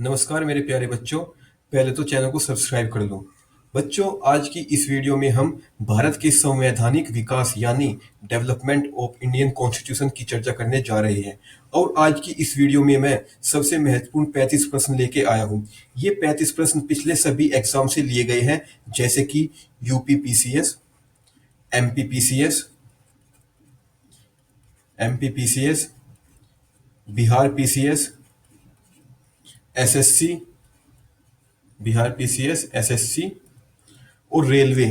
नमस्कार मेरे प्यारे बच्चों। पहले तो चैनल को सब्सक्राइब कर लो। बच्चों, आज की इस वीडियो में हम भारत के संवैधानिक विकास यानी डेवलपमेंट ऑफ इंडियन कॉन्स्टिट्यूशन की चर्चा करने जा रहे हैं। और आज की इस वीडियो में मैं सबसे महत्वपूर्ण 35 प्रश्न लेके आया हूँ। ये 35 प्रश्न पिछले सभी एग्जाम से लिए गए हैं, जैसे कि UP PCS, MP PCS, MP PCS, Bihar PCS, SSC, Bihar PCS, SSC और रेलवे।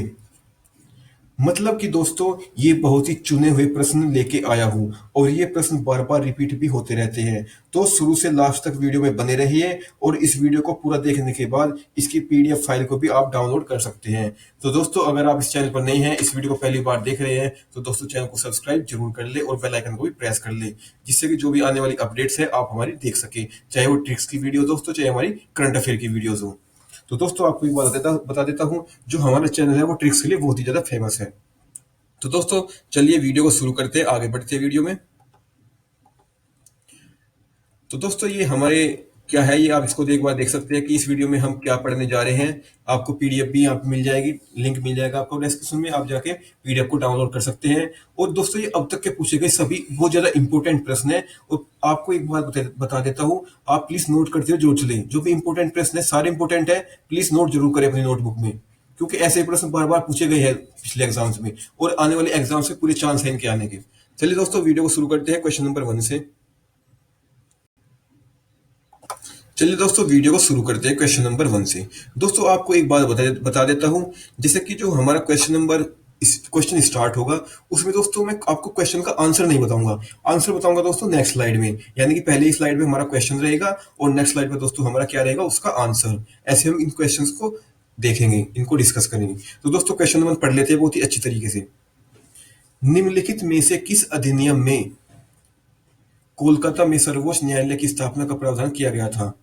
मतलब कि दोस्तों, ये बहुत ही चुने हुए प्रश्न लेके आया हूँ और ये प्रश्न बार बार रिपीट भी होते रहते हैं। तो शुरू से लास्ट तक वीडियो में बने रहिए और इस वीडियो को पूरा देखने के बाद इसकी पीडीएफ फाइल को भी आप डाउनलोड कर सकते हैं। तो दोस्तों, अगर आप इस चैनल पर नए हैं, इस वीडियो को पहली बार देख रहे हैं, तो दोस्तों चैनल को सब्सक्राइब जरूर कर ले और बेल आइकन को भी प्रेस कर ले, जिससे कि जो भी आने वाली अपडेट्स है आप हमारी देख सके, चाहे वो ट्रिक्स की वीडियो दोस्तों, चाहे हमारी करंट अफेयर की वीडियोज हो। तो दोस्तों, आपको एक बात बता देता हूँ, जो हमारा चैनल है वो ट्रिक्स के लिए बहुत ही ज्यादा फेमस है। तो दोस्तों, चलिए वीडियो को शुरू करते हैं, आगे बढ़ते हैं वीडियो में। तो दोस्तों, ये हमारे क्या है, ये आप इसको एक बार देख सकते हैं कि इस वीडियो में हम क्या पढ़ने जा रहे हैं। आपको पीडीएफ भी यहाँ पे मिल जाएगी, लिंक मिल जाएगा आपको डिस्क्रिप्शन में, आप जाके पीडीएफ को डाउनलोड कर सकते हैं। और दोस्तों, ये अब तक के पूछे गए सभी बहुत ज्यादा इंपॉर्टेंट प्रश्न है। और आपको एक बात बता देता हूँ, आप प्लीज नोट करते हो जरूर चलें। जो भी इंपॉर्टेंट प्रश्न है सारे इंपॉर्टेंट है, प्लीज नोट जरूर करें अपनी नोटबुक में, क्योंकि ऐसे प्रश्न बार बार पूछे गए हैं पिछले एग्जाम्स में और आने वाले एग्जाम से पूरे चांस है इनके आने के। चलिए दोस्तों, वीडियो को शुरू करते हैं क्वेश्चन नंबर 1 से। चलिए दोस्तों, वीडियो को शुरू करते हैं क्वेश्चन नंबर 1 से। दोस्तों, आपको एक बात बता देता हूं, जैसे कि जो हमारा क्वेश्चन स्टार्ट होगा, उसमें दोस्तों मैं आपको क्वेश्चन का आंसर नहीं बताऊंगा। आंसर बताऊंगा दोस्तों नेक्स्ट स्लाइड में, यानी कि पहले स्लाइड में हमारा क्वेश्चन रहेगा और नेक्स्ट स्लाइड में दोस्तों हमारा क्या रहेगा, उसका आंसर। ऐसे हम इन क्वेश्चन को देखेंगे, इनको डिस्कस करेंगे। तो दोस्तों, क्वेश्चन नंबर पढ़ लेते हैं बहुत ही अच्छी तरीके से। निम्नलिखित में से किस अधिनियम में कोलकाता में सर्वोच्च न्यायालय की स्थापना का प्रावधान किया गया था?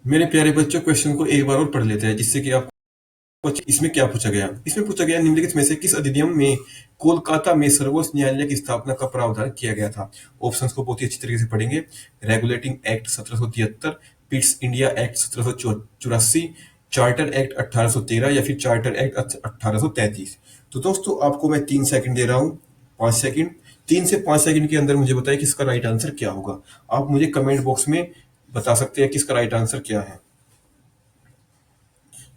मेरे प्यारे बच्चों, क्वेश्चन को एक बार और पढ़ लेते हैं, जिससे कि आपको इसमें क्या पूछा गया। इसमें पूछा गया, निम्नलिखित में से किस अधिनियम में कोलकाता में सर्वोच्च न्यायालय की स्थापना का प्रावधान किया गया था? ऑप्शंस को बहुत ही अच्छी तरीके से पढ़ेंगे। Regulating act 1773, Pitt's India act 1784, charter act 1813 या फिर चार्टर एक्ट 1833। तो दोस्तों, आपको मैं 3 सेकंड दे रहा हूँ, 5 सेकंड। 3 से 5 सेकंड के अंदर मुझे बताइए किसका राइट आंसर क्या होगा। आप मुझे कमेंट बॉक्स में बता सकते हैं किसका राइट आंसर क्या है।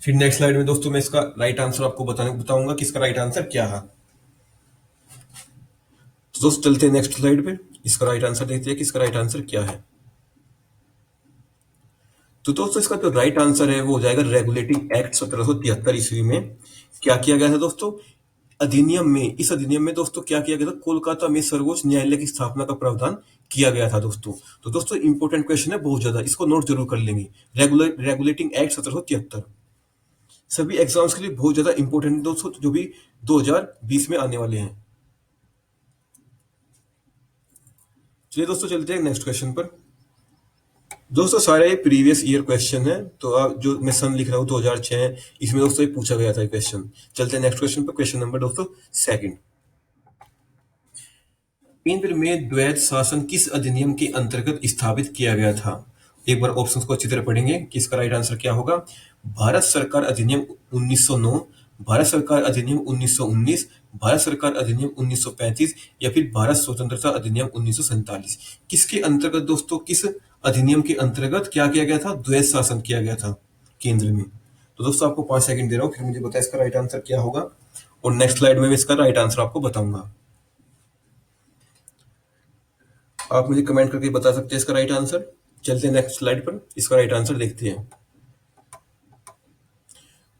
फिर नेक्स्ट स्लाइड में दोस्तों मैं इसका राइट आंसर आपको बताऊंगा किसका राइट आंसर क्या है। तो दोस्तों, चलते हैं नेक्स्ट स्लाइड पे, इसका राइट आंसर देखते हैं किसका राइट आंसर क्या है। तो दोस्तों, इसका जो राइट आंसर है वो हो जाएगा रेगुलेटिंग एक्ट 1773 ईस्वी में क्या किया गया था दोस्तों, अधिनियम में। इस अधिनियम में दोस्तों क्या किया गया था, कोलकाता में सर्वोच्च न्यायालय की स्थापना का प्रावधान किया गया था दोस्तों। तो दोस्तों, इंपॉर्टेंट क्वेश्चन है बहुत ज्यादा, इसको नोट जरूर कर लेंगे। रेगुलेटिंग एक्ट 1773 सभी एग्जाम्स के लिए बहुत ज्यादा इंपॉर्टेंट है दोस्तों, जो भी 2020 में आने वाले हैं। चलिए दोस्तों, चलते हैं नेक्स्ट क्वेश्चन पर। दोस्तों, सारे प्रीवियस ईयर क्वेश्चन है, तो आप जो मैं सन लिख रहा हूँ 2006, इसमें दोस्तों ये पूछा गया था क्वेश्चन। चलते हैं नेक्स्ट क्वेश्चन पर, क्वेश्चन नंबर दोस्तों 2। केंद्र में द्वैध शासन किस अधिनियम के अंतर्गत स्थापित किया गया था? एक बार ऑप्शंस को अच्छी तरह पढ़ेंगे कि इसका राइट आंसर क्या होगा। भारत सरकार अधिनियम 1909, भारत सरकार अधिनियम 1919, भारत सरकार अधिनियम 1935 या फिर भारत स्वतंत्रता अधिनियम 1947। किसके अंतर्गत दोस्तों, किस अधिनियम के अंतर्गत क्या किया गया था, द्वैध शासन किया गया था केंद्र में। तो दोस्तों, आपको 5 सेकंड दे रहा हूँ, फिर मुझे बताया इसका राइट आंसर क्या होगा और नेक्स्ट स्लाइड में इसका राइट आंसर आपको बताऊंगा। आप मुझे कमेंट करके बता सकते हैं इसका राइट आंसर। चलते हैं नेक्स्ट स्लाइड पर, इसका राइट आंसर देखते हैं।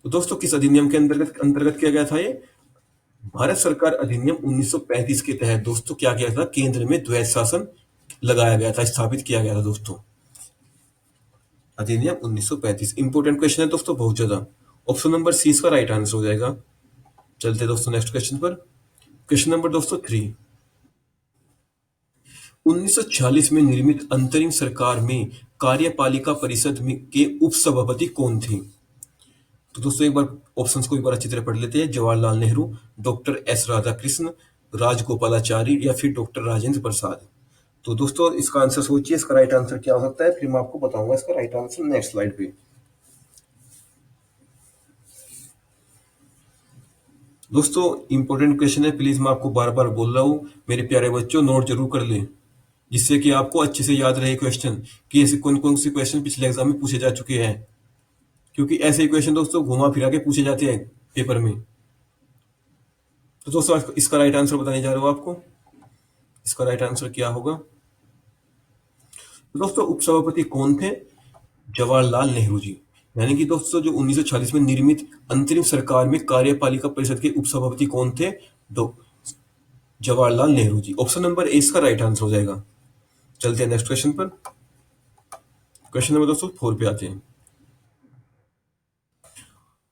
तो दोस्तों, किस अधिनियम के अंतर्गत किया गया था ये, भारत सरकार अधिनियम 1935 के तहत दोस्तों क्या किया था, केंद्र में द्वैध शासन लगाया गया था, स्थापित किया गया था दोस्तों, अधिनियम 1935। इंपोर्टेंट क्वेश्चन है दोस्तों बहुत ज्यादा। ऑप्शन नंबर सी इसका राइट आंसर हो जाएगा। चलते दोस्तों नेक्स्ट क्वेश्चन पर, क्वेश्चन नंबर दोस्तों 3। 1946 में निर्मित अंतरिम सरकार में कार्यपालिका परिषद के उपसभापति कौन थे? तो दोस्तों, एक बार ऑप्शंस को एक बार अच्छी तरह पढ़ लेते हैं। जवाहरलाल नेहरू, डॉक्टर एस राधाकृष्ण, राजगोपालाचारी या फिर डॉक्टर राजेंद्र प्रसाद। तो दोस्तों इसका आंसर सोचिए, इसका राइट आंसर क्या हो सकता है, फिर मैं आपको बताऊंगा इसका राइट आंसर नेक्स्ट स्लाइड पे। दोस्तों इंपॉर्टेंट क्वेश्चन है, प्लीज मैं आपको बार बार बोल रहा हूँ मेरे प्यारे बच्चों, नोट जरूर कर लें जिससे कि आपको अच्छे से याद रहे क्वेश्चन कि ऐसे कौन कौन से क्वेश्चन पिछले एग्जाम में पूछे जा चुके हैं, क्योंकि ऐसे ही क्वेश्चन दोस्तों घुमा फिरा के पूछे जाते हैं पेपर में। तो दोस्तों इसका राइट आंसर बताने जा रहा हूँ आपको, इसका राइट आंसर क्या होगा। तो दोस्तों उपसभापति कौन थे, जवाहरलाल नेहरू जी। यानी कि दोस्तों जो 1940 में निर्मित अंतरिम सरकार में कार्यपालिका परिषद के उपसभापति कौन थे, Jawaharlal Nehru ji. Option number A इसका राइट आंसर हो जाएगा। चलते हैं नेक्स्ट क्वेश्चन पर। क्वेश्चन नंबर दोस्तों 4 पे आते हैं।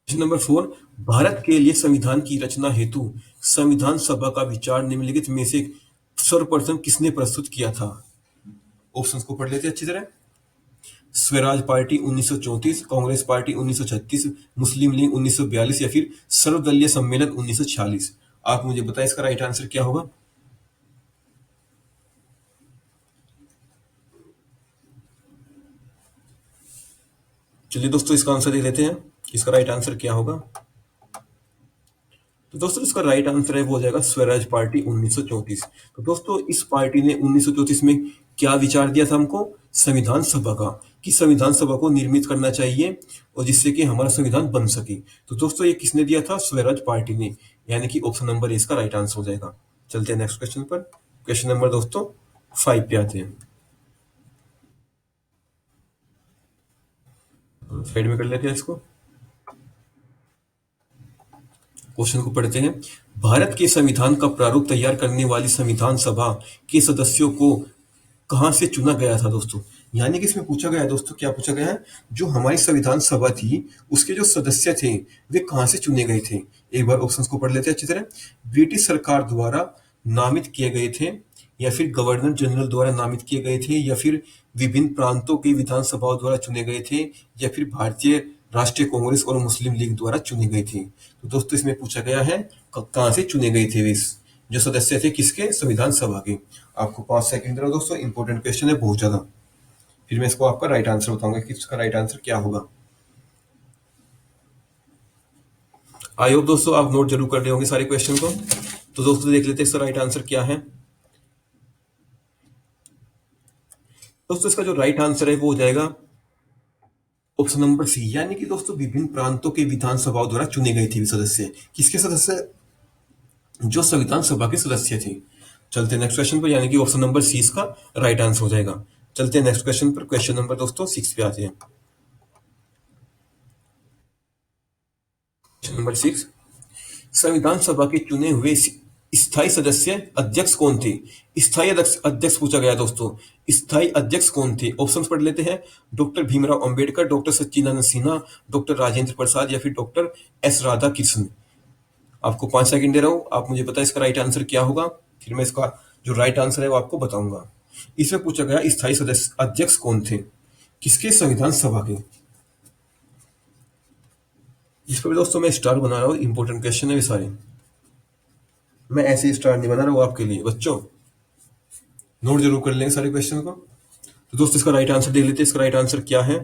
क्वेश्चन नंबर 4, भारत के लिए संविधान की रचना हेतु संविधान सभा का विचार निम्नलिखित में से सर्वप्रथम किसने प्रस्तुत किया था। ऑप्शंस को पढ़ लेते हैं अच्छी तरह। स्वराज पार्टी 1934, कांग्रेस पार्टी 1936, मुस्लिम लीग 1942 या फिर सर्वदलीय सम्मेलन 1946। आप मुझे बताएं इसका राइट आंसर क्या होगा। चलिए दोस्तों इसका आंसर दे देते हैं, इसका राइट आंसर क्या होगा। तो दोस्तों इसका राइट आंसर है वो हो जाएगा स्वराज पार्टी 1934। तो दोस्तों इस पार्टी ने 1934 में क्या विचार दिया था हमको, संविधान सभा का, कि संविधान सभा को निर्मित करना चाहिए और जिससे कि हमारा संविधान बन सके। तो दोस्तों ये किसने दिया था, स्वराज पार्टी ने, यानी कि ऑप्शन नंबर इसका राइट आंसर हो जाएगा। चलते हैं नेक्स्ट क्वेश्चन पर। क्वेश्चन नंबर दोस्तों 5 पे आते हैं। साइड में कर लेते हैं इसको, क्वेश्चन को पढ़ते हैं। भारत के संविधान का प्रारूप तैयार करने वाली संविधान सभा के सदस्यों को कहां से चुना गया था दोस्तों। यानी कि इसमें पूछा गया है दोस्तों, क्या पूछा गया है, जो हमारी संविधान सभा थी उसके जो सदस्य थे वे कहां से चुने गए थे। एक बार ऑप्शंस को पढ़ लेते हैं अच्छी तरह। ब्रिटिश सरकार द्वारा नामित किए गए थे, या फिर गवर्नर जनरल द्वारा नामित किए गए थे, या फिर विभिन्न प्रांतों की विधानसभाओं द्वारा चुने गए थे, या फिर भारतीय राष्ट्रीय कांग्रेस और मुस्लिम लीग द्वारा चुने गए थे। तो दोस्तों इसमें पूछा गया है कहां से चुने गए थे वे जो सदस्य थे किसके, संविधान सभा के। आपको 5 सेकंड दे रहा हूं दोस्तों, इंपॉर्टेंट क्वेश्चन है बहुत ज्यादा, फिर मैं इसको आपका राइट आंसर बताऊंगा कि इसका राइट आंसर क्या होगा। आई होप दोस्तों आप नोट जरूर कर रहे होंगे सारे क्वेश्चन को। तो दोस्तों देख लेते हैं इसका राइट आंसर क्या है। दोस्तों इसका जो राइट आंसर है वो हो जाएगा ऑप्शन नंबर सी, यानी कि दोस्तों विभिन्न प्रांतों के विधानसभाओं द्वारा चुने गए थे सदस्य। किसके सदस्य, जो संविधान सभा के सदस्य थे। चलते नेक्स्ट क्वेश्चन पर, यानी कि ऑप्शन नंबर सी इसका राइट आंसर हो जाएगा। चलते हैं नेक्स्ट क्वेश्चन पर। क्वेश्चन नंबर दोस्तों 6 पे आते हैं। क्वेश्चन नंबर 6, संविधान सभा के चुने हुए स्थायी सदस्य अध्यक्ष कौन थे। स्थायी अध्यक्ष पूछा गया दोस्तों, स्थायी अध्यक्ष कौन थे। ऑप्शन पढ़ लेते हैं। डॉक्टर भीमराव अंबेडकर, डॉक्टर सच्चिदानंद सिन्हा, डॉक्टर राजेंद्र प्रसाद या फिर डॉक्टर एस राधा कृष्ण। आपको 5 सेकंड दे रहा हूं, आप मुझे बताएं इसका राइट आंसर क्या होगा, फिर मैं इसका जो राइट आंसर है वो आपको बताऊंगा। इसमें पूछा गया स्थायी सदस्य अध्यक्ष कौन थे, किसके, संविधान सभा के। इस पर दोस्तों मैं स्टार बना रहा हूँ, इंपॉर्टेंट क्वेश्चन है ये सारे, मैं ऐसे ही स्टार नहीं बना रहा हूँ आपके लिए बच्चों, नोट जरूर कर लेंगे सारे क्वेश्चन को। तो दोस्तों इसका राइट आंसर देख लेते हैं, इसका राइट आंसर क्या है।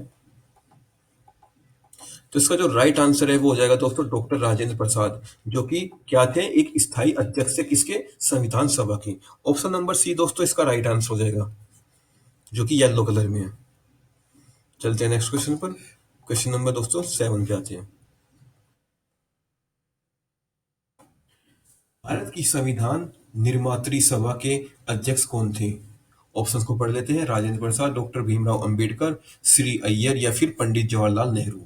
तो इसका जो राइट आंसर है वो हो जाएगा दोस्तों डॉक्टर राजेंद्र प्रसाद, जो कि क्या थे, एक स्थायी अध्यक्ष थे किसके, संविधान सभा के। ऑप्शन नंबर सी दोस्तों इसका राइट आंसर हो जाएगा, जो कि येलो कलर में है। चलते हैं नेक्स्ट क्वेश्चन पर। क्वेश्चन नंबर दोस्तों 7 पे आते हैं। भारत की संविधान निर्मात्री सभा के अध्यक्ष कौन थे। ऑप्शंस को पढ़ लेते हैं। राजेंद्र प्रसाद, डॉक्टर भीमराव अंबेडकर, श्री अय्यर या फिर पंडित जवाहरलाल नेहरू।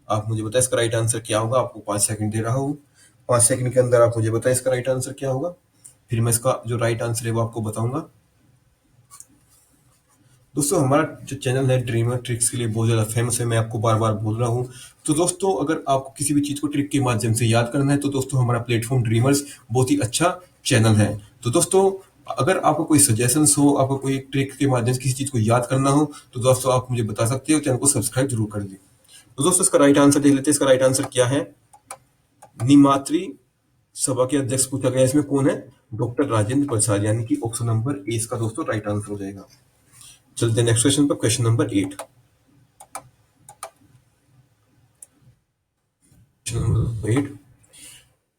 आप मुझे बताएं इसका राइट आंसर क्या होगा। आपको 5 सेकंड दे रहा हूं, 5 सेकंड के अंदर आप मुझे बताएं इसका राइट आंसर क्या होगा, फिर मैं इसका जो राइट आंसर है वो आपको बताऊंगा। दोस्तों हमारा जो चैनल है ड्रीमर ट्रिक्स के लिए बहुत ज़्यादा फेमस है, मैं आपको बार बार बोल रहा हूँ। तो दोस्तों अगर आपको किसी भी चीज़ को ट्रिक के माध्यम से याद करना है तो दोस्तों हमारा प्लेटफॉर्म ड्रीमर्स बहुत ही अच्छा चैनल है। तो दोस्तों अगर आपको कोई सजेशंस हो, आपको कोई ट्रिक के माध्यम से किसी चीज़ को याद करना हो तो दोस्तों आप मुझे बता सकते हो, चैनल को सब्सक्राइब जरूर कर दें। तो दोस्तों इसका राइट आंसर देख लेते हैं। इसका राइट आंसर क्या है, निमात्री सभा के अध्यक्ष पूछा गया, इसमें कौन है? डॉक्टर राजेंद्र प्रसाद, यानी कि ऑप्शन नंबर ए इसका दोस्तों राइट आंसर हो जाएगा। चलते नेक्स्ट क्वेश्चन पर, क्वेश्चन नंबर 8। क्वेश्चन नंबर 8,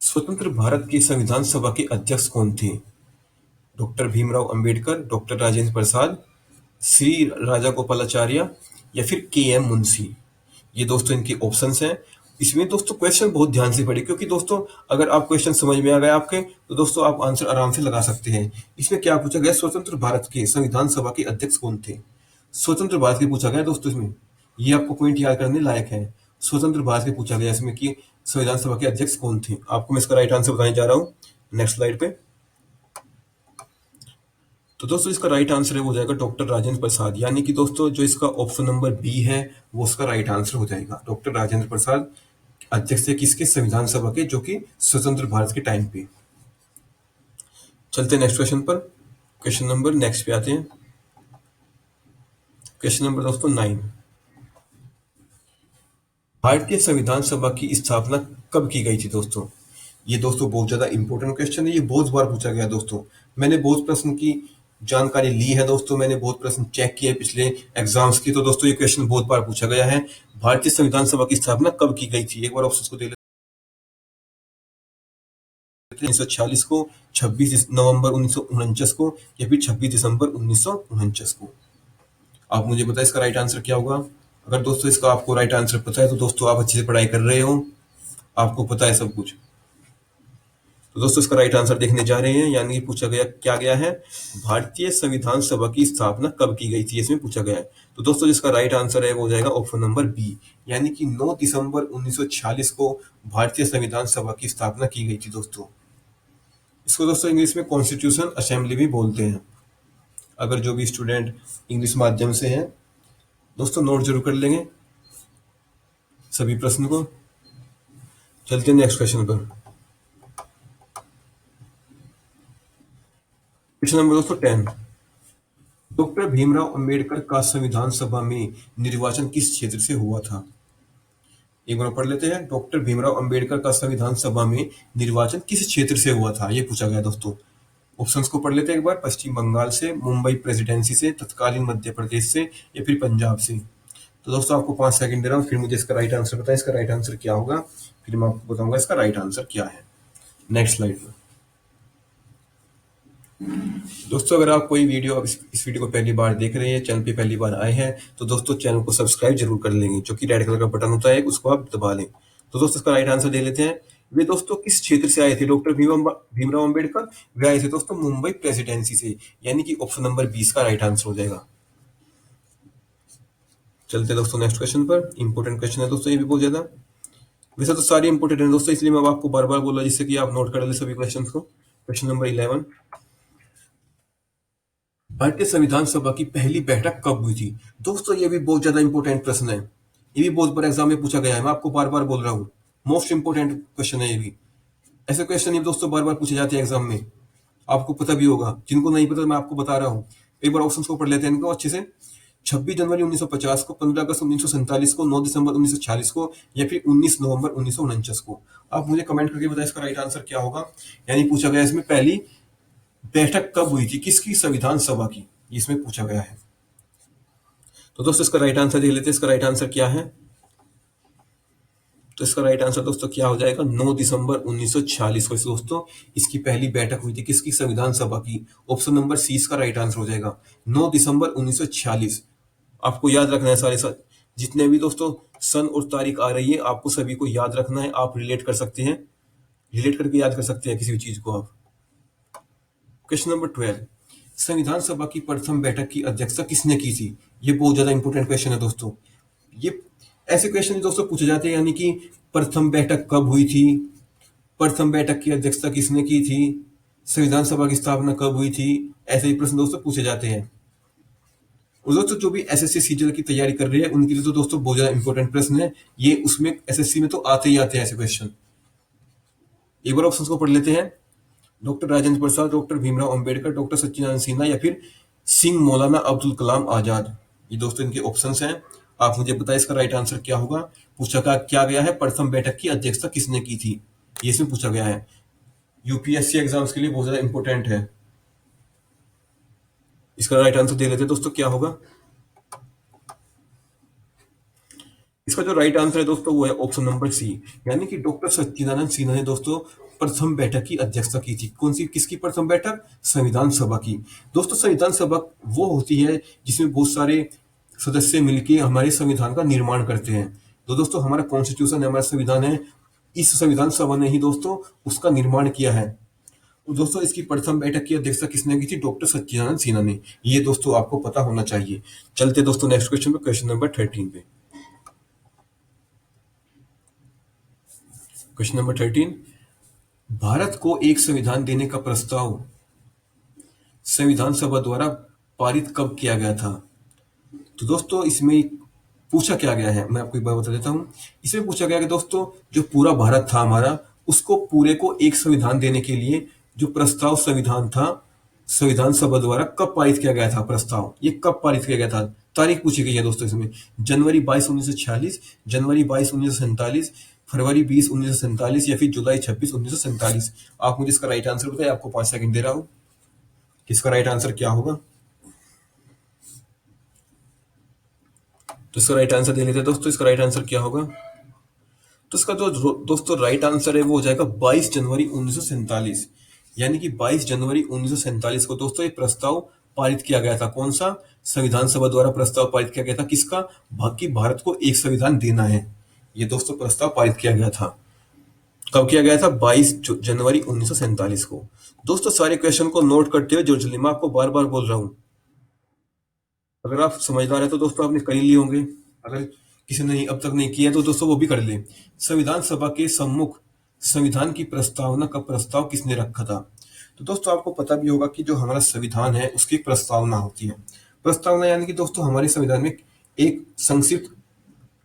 स्वतंत्र भारत की संविधान सभा के अध्यक्ष कौन थे? डॉक्टर भीमराव अंबेडकर, डॉक्टर राजेंद्र प्रसाद, श्री राजा गोपालाचार्य या फिर के एम मुंशी। ये दोस्तों इनके ऑप्शंस हैं। इसमें दोस्तों क्वेश्चन बहुत ध्यान से पढ़े, क्योंकि दोस्तों अगर आप क्वेश्चन समझ में आ गए आपके, तो दोस्तों आप आंसर आराम से लगा सकते हैं। इसमें क्या पूछा गया? स्वतंत्र भारत के संविधान सभा के अध्यक्ष कौन थे? स्वतंत्र भारत के पूछा गया दोस्तों इसमें, ये आपको पॉइंट याद करने लायक है। स्वतंत्र भारत के पूछा गया इसमें कि संविधान सभा के अध्यक्ष कौन थे। आपको मैं इसका राइट आंसर बताने जा रहा हूँ नेक्स्ट स्लाइड पे। तो दोस्तों इसका राइट आंसर है, वो जाएगा डॉक्टर राजेंद्र प्रसाद, यानी कि दोस्तों जो इसका ऑप्शन नंबर बी है वो उसका राइट आंसर हो जाएगा। डॉक्टर राजेंद्र प्रसाद अध्यक्ष थे किसके? संविधान सभा के, जो कि स्वतंत्र भारत के टाइम पे। चलते नेक्स्ट क्वेश्चन पर, क्वेश्चन नंबर नेक्स्ट पे आते हैं। क्वेश्चन नंबर दोस्तों 9, भारतीय संविधान सभा की स्थापना कब की गई थी दोस्तों? ये दोस्तों बहुत ज्यादा इंपॉर्टेंट क्वेश्चन है, ये बहुत बार पूछा गया दोस्तों। मैंने बहुत प्रश्न की जानकारी ली है दोस्तों, मैंने बहुत प्रश्न चेक किए पिछले एग्जाम्स की, तो दोस्तों ये क्वेश्चन बहुत बार पूछा गया है। भारतीय संविधान सभा की स्थापना कब की गई थी? एक बार ऑप्शन को देख लेते हैं। 1946 को, 26 नवंबर 1949 को या फिर 26 दिसंबर 1949 को। आप मुझे बताएं इसका राइट आंसर क्या होगा। अगर दोस्तों इसका आपको राइट आंसर पता है तो दोस्तों आप अच्छे से पढ़ाई कर रहे हो, आपको पता है सब कुछ। तो दोस्तों इसका राइट आंसर देखने जा रहे हैं, यानी कि पूछा गया क्या गया है, भारतीय संविधान सभा की स्थापना कब की गई थी, इसमें पूछा गया है। तो दोस्तों जिसका राइट आंसर है वो हो जाएगा ऑप्शन नंबर बी, यानी कि 9 दिसंबर 1946 को भारतीय संविधान सभा की स्थापना की गई थी दोस्तों। इसको दोस्तों इंग्लिश में कॉन्स्टिट्यूशन असेंबली भी बोलते हैं। अगर जो भी स्टूडेंट इंग्लिश माध्यम से हैं दोस्तों नोट जरूर कर लेंगे सभी प्रश्न को। चलते हैं नेक्स्ट क्वेश्चन पर। क्वेश्चन नंबर दोस्तों 10, डॉक्टर भीमराव अंबेडकर का संविधान सभा में निर्वाचन किस क्षेत्र से हुआ था? एक बार पढ़ लेते हैं। डॉक्टर भीमराव अंबेडकर का संविधान सभा में निर्वाचन किस क्षेत्र से हुआ था, ये पूछा गया दोस्तों। ऑप्शंस को पढ़ लेते हैं एक बार। पश्चिम बंगाल से, मुंबई प्रेसिडेंसी से, तत्कालीन मध्य प्रदेश से या फिर पंजाब से। तो दोस्तों आपको 5 सेकंड दे रहा हूँ, फिर मुझे इसका राइट आंसर बताएं, इसका राइट आंसर क्या होगा, फिर मैं आपको बताऊंगा इसका राइट आंसर क्या है। नेक्स्ट स्लाइड पर दोस्तों, अगर आप कोई वीडियो अब इस वीडियो को पहली बार देख रहे हैं, चैनल पे पहली बार आए हैं, तो दोस्तों चैनल को सब्सक्राइब जरूर कर लेंगे, जो कि रेड कलर का बटन होता है उसको आप दबा लें। तो दोस्तों इसका राइट आंसर दे लेते हैं। वे दोस्तों किस क्षेत्र से आए थे? डॉक्टर भीमराव अंबेडकर वे आए थे दोस्तों मुंबई प्रेसिडेंसी से, यानी कि ऑप्शन नंबर 20 का राइट आंसर हो जाएगा। चलते दोस्तों नेक्स्ट क्वेश्चन पर। इंपॉर्टेंट क्वेश्चन है दोस्तों ये भी बहुत ज्यादा, वैसे तो सारे इंपॉर्टेंट है दोस्तों, इसलिए मैं आपको बार बार बोला जिससे कि आप नोट कर ले सभी क्वेश्चन को। क्वेश्चन नंबर 11, भारतीय संविधान सभा की पहली बैठक कब हुई थी? दोस्तों ये भी बहुत ज्यादा इंपॉर्टेंट प्रश्न है, ये भी बहुत बार एग्जाम में पूछा गया है, मैं आपको बार बार बोल रहा हूँ, मोस्ट इंपोर्टेंट क्वेश्चन है ये भी। ऐसे क्वेश्चन ये दोस्तों बार बार पूछे जाते हैं एग्जाम में, आपको पता भी होगा, जिनको नहीं पता मैं आपको बता रहा हूँ। एक बार ऑप्शंस को पढ़ लेते हैं इनको अच्छे से। 26 जनवरी 1950 को, 15 अगस्त 1947 को, 9 दिसंबर 1946 को या फिर 19 नवंबर 1949 को। आप मुझे कमेंट करके बताएं इसका राइट आंसर क्या होगा। यानी पूछा गया इसमें पहली बैठक कब हुई थी, किसकी संविधान सभा की, इसमें पूछा गया है। तो दोस्तों इसका राइट आंसर देख लेते हैं, इसका राइट आंसर क्या है। तो इसका राइट आंसर दोस्तों क्या हो जाएगा, 9 दिसंबर 1946 को दोस्तों इसकी पहली बैठक हुई थी, किसकी? संविधान सभा की। ऑप्शन नंबर सी इसका राइट आंसर हो जाएगा, 9 दिसंबर 1946। आपको याद रखना है सारे जितने भी दोस्तों सन और तारीख आ रही है, आपको सभी को याद रखना है। आप रिलेट कर सकते हैं, रिलेट करके याद कर सकते हैं किसी भी चीज को आप। क्वेश्चन नंबर 12, संविधान सभा की प्रथम बैठक की अध्यक्षता किसने की थी? ये बहुत ज्यादा इंपॉर्टेंट क्वेश्चन है दोस्तों। ये ऐसे क्वेश्चन दोस्तों पूछे जाते हैं, यानी कि प्रथम बैठक कब हुई थी, प्रथम बैठक की अध्यक्षता किसने की थी, संविधान सभा की स्थापना कब हुई थी, ऐसे ही प्रश्न दोस्तों पूछे जाते हैं। और दोस्तों जो भी एसएससी सीजीएल की तैयारी कर रहे हैं उनके लिए तो दोस्तों बहुत ज्यादा इंपॉर्टेंट प्रश्न है ये, उसमें एसएससी में तो आते ही आते हैं ऐसे क्वेश्चन। एक बार ऑप्शंस को पढ़ लेते हैं। Doctor Rajendra Prasad, doctor Bhimrao Ambedkar, doctor सच्चिदानंद सिन्हा या फिर सिंह मौलाना अब्दुल कलाम आजाद। ये दोस्तों इनके ऑप्शंस हैं। आप मुझे बताएं इसका राइट आंसर क्या होगा। पूछा क्या गया है, प्रथम बैठक की अध्यक्षता किसने की थी, ये इसमें पूछा गया है। यूपीएससी एग्जाम्स के लिए बहुत ज्यादा इंपॉर्टेंट है। इसका राइट आंसर दे लेते हैं दोस्तों, क्या होगा? इसका जो राइट आंसर है दोस्तों वो है ऑप्शन नंबर सी, यानी कि डॉक्टर सच्चिदानंद सिन्हा ने दोस्तों प्रथम बैठक की अध्यक्षता की थी। कौन सी, किसकी प्रथम बैठक? संविधान सभा की। दोस्तों संविधान सभा वो होती है जिसमें बहुत सारे सदस्य मिलकर हमारे संविधान का निर्माण करते हैं। तो दोस्तों हमारा कॉन्स्टिट्यूशन है, हमारा संविधान है, इस संविधान सभा ने ही दोस्तों उसका निर्माण किया है। तो दोस्तों इसकी प्रथम बैठक की अध्यक्षता किसने की थी? डॉक्टर सच्चिदानंद सिन्हा ने। ये दोस्तों आपको पता होना चाहिए। चलते दोस्तों नेक्स्ट क्वेश्चन पे, क्वेश्चन नंबर 13 पे। क्वेश्चन नंबर 13, भारत को एक संविधान देने का प्रस्ताव संविधान सभा द्वारा पारित कब किया गया था? तो दोस्तों इसमें पूछा क्या गया है, मैं आपको एक बार बता देता हूं। इसमें पूछा गया कि दोस्तों जो पूरा भारत था हमारा, उसको पूरे को एक संविधान देने के लिए जो प्रस्ताव संविधान था, संविधान सभा द्वारा कब पारित किया गया था प्रस्ताव, ये कब पारित किया गया था? तारीख पूछी गई है दोस्तों इसमें। जनवरी 22 1946, जनवरी 22 1947, फरवरी 20 1947, या फिर जुलाई 26 1947। आप मुझे इसका राइट आंसर बताइए, आपको 5 सेकंड दे रहा हूं। इसका राइट आंसर क्या होगा? तो इसका राइट आंसर दे लेते हैं दोस्तों, इसका राइट आंसर क्या होगा? तो इसका जो दोस्तों राइट आंसर है वो हो जाएगा 22 जनवरी 1947। यानी कि 22 जनवरी 1947 को दोस्तों ये प्रस्ताव पारित किया गया था। कौन सा? संविधान सभा द्वारा प्रस्ताव पारित किया गया था। किसका? कि भारत को एक संविधान देना है। ये दोस्तों प्रस्ताव पारित किया गया था। कब किया गया था? 22 जनवरी 1947 को। दोस्तों सारे क्वेश्चन को नोट करते हुए जल्दी, मैं आपको बार बार बोल रहा हूं। अगर आप समझदार है तो दोस्तों आपने कर ही लिए होंगे, अगर किसी ने अब तक नहीं किया तो दोस्तों वो भी कर ले। संविधान सभा के सम्मुख संविधान की प्रस्तावना का प्रस्ताव किसने रखा था? तो दोस्तों आपको पता भी होगा कि जो हमारा संविधान है उसकी प्रस्तावना होती है। प्रस्तावना यानी कि दोस्तों हमारे संविधान में एक संक्षिप्त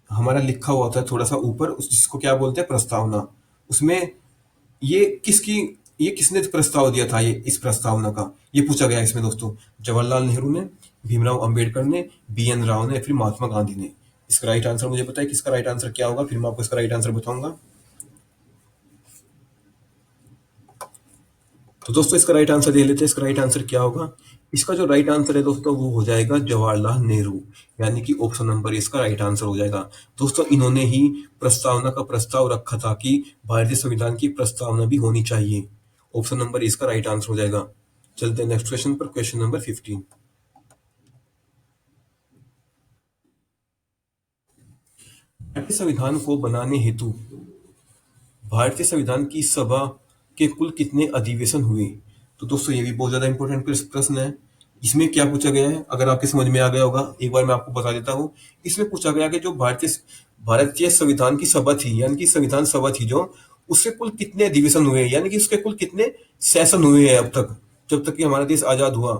हमारा लिखा हुआ होता है थोड़ा सा ऊपर, जिसको क्या बोलते हैं? प्रस्तावना। उसमें ये किसकी, ये किसने प्रस्ताव दिया था, ये इस प्रस्तावना का, ये पूछा गया इसमें दोस्तों। जवाहरलाल नेहरू ने, भीमराव अंबेडकर ने, बी एन राव ने, फिर महात्मा गांधी ने। इसका राइट आंसर मुझे पता है कि इसका राइट आंसर क्या होगा, फिर मैं आपको इसका राइट आंसर बताऊंगा। तो दोस्तों इसका राइट आंसर दे लेते हैं, इसका राइट आंसर क्या होगा? इसका जो राइट आंसर है दोस्तों वो हो जाएगा जवाहरलाल नेहरू, यानी कि ऑप्शन नंबर इसका राइट आंसर हो जाएगा। दोस्तों इन्होंने ही प्रस्तावना का प्रस्ताव रखा था कि भारतीय संविधान की प्रस्तावना भी होनी चाहिए। ऑप्शन नंबर इसका राइट आंसर हो जाएगा। चलते हैं नेक्स्ट क्वेश्चन पर, क्वेश्चन नंबर 15। भारतीय संविधान को बनाने हेतु भारतीय संविधान की सभा के कुल कितने अधिवेशन हुए? तो दोस्तों ये भी बहुत ज्यादा इंपॉर्टेंट प्रश्न है। इसमें क्या पूछा गया है, अगर आपके समझ में आ गया होगा एक बार मैं आपको बता देता हूँ। इसमें पूछा गया कि जो भारतीय संविधान की सभा थी, यानी कि संविधान सभा थी जो, उससे कुल कितने अधिवेशन हुए, यानी कि उसके कुल कितने सेशन हुए हैं अब तक, जब तक कि हमारा देश आजाद हुआ।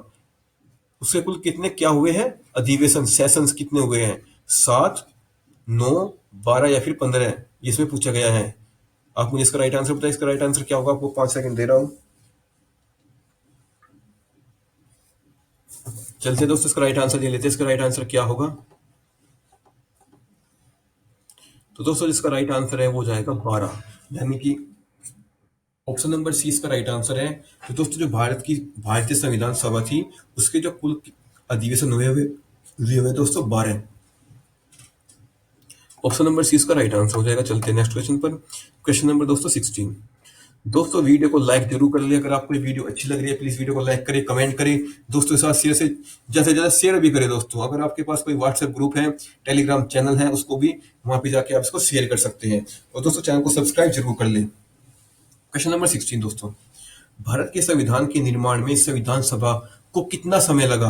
उसके कुल कितने क्या हुए हैं? अधिवेशन, सेशंस कितने हुए हैं? 7, 9, 12 या फिर 15, इसमें पूछा गया है। आप मुझे इसका राइट आंसर बताइए, इसका राइट आंसर क्या होगा? आपको 5 सेकंड दे रहा हूं। चलते दोस्तों इसका राइट आंसर दे लेते हैं, इसका राइट आंसर क्या होगा? तो दोस्तों इसका राइट आंसर है वो जाएगा 12, यानी कि ऑप्शन नंबर सी इसका राइट आंसर है। तो दोस्तों जो भारतीय संविधान सभा थी उसके जो कुल अधिवेशन हुए दोस्तों 12। ऑप्शन नंबर सी इसका राइट आंसर हो जाएगा। चलते हैं नेक्स्ट क्वेश्चन पर, क्वेश्चन नंबर दोस्तों 16। दोस्तों वीडियो को लाइक जरूर कर ले, अगर आपको ये वीडियो अच्छी लग रही है प्लीज वीडियो को लाइक करें, कमेंट करें, दोस्तों के साथ शेयर से ज्यादा शेयर भी करें। दोस्तों अगर आपके पास कोई व्हाट्सएप ग्रुप है, टेलीग्राम चैनल है, उसको भी वहां पे जाके आप इसको शेयर कर सकते हैं। और दोस्तों चैनल को सब्सक्राइब जरूर कर लें। क्वेश्चन नंबर 16 दोस्तों, भारत के संविधान के निर्माण में संविधान सभा को कितना समय लगा?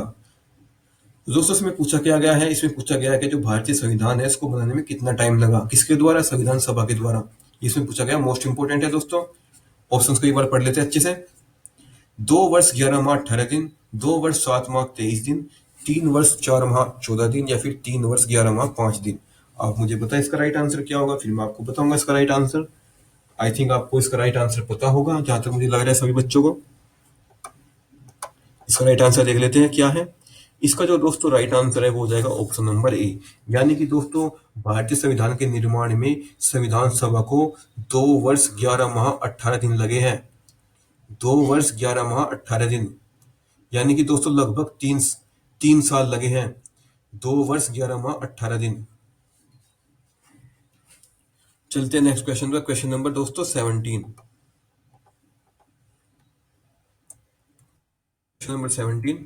दोस्तों इसमें पूछा क्या गया है, इसमें पूछा गया है कि जो भारतीय संविधान है इसको बनाने में कितना टाइम लगा, किसके द्वारा? संविधान सभा के द्वारा। इसमें पूछा गया, मोस्ट इंपोर्टेंट है दोस्तों। ऑप्शंस को एक बार पढ़ लेते हैं अच्छे से। 2 वर्ष 11 माह 18 दिन, 2 वर्ष 7 माह 23 दिन, 3 वर्ष 4 माह 14 दिन, या फिर 3 वर्ष 11 माह 5 दिन। आप मुझे बताएं इसका राइट आंसर क्या होगा, फिर मैं आपको बताऊंगा इसका राइट आंसर। आई थिंक आपको इसका राइट आंसर पता होगा, जहां तक मुझे लग रहा है सभी बच्चों को। इसका राइट आंसर देख लेते हैं क्या है। इसका जो दोस्तों राइट आंसर है वो हो जाएगा ऑप्शन नंबर ए, यानी कि दोस्तों भारतीय संविधान के निर्माण में संविधान सभा को 2 वर्ष 11 माह 18 दिन लगे हैं। 2 वर्ष 11 माह 18 दिन, यानी कि दोस्तों लगभग 3 साल लगे हैं। 2 वर्ष 11 माह 18 दिन। चलते हैं नेक्स्ट क्वेश्चन पर। क्वेश्चन नंबर दोस्तों 17। क्वेश्चन नंबर 17,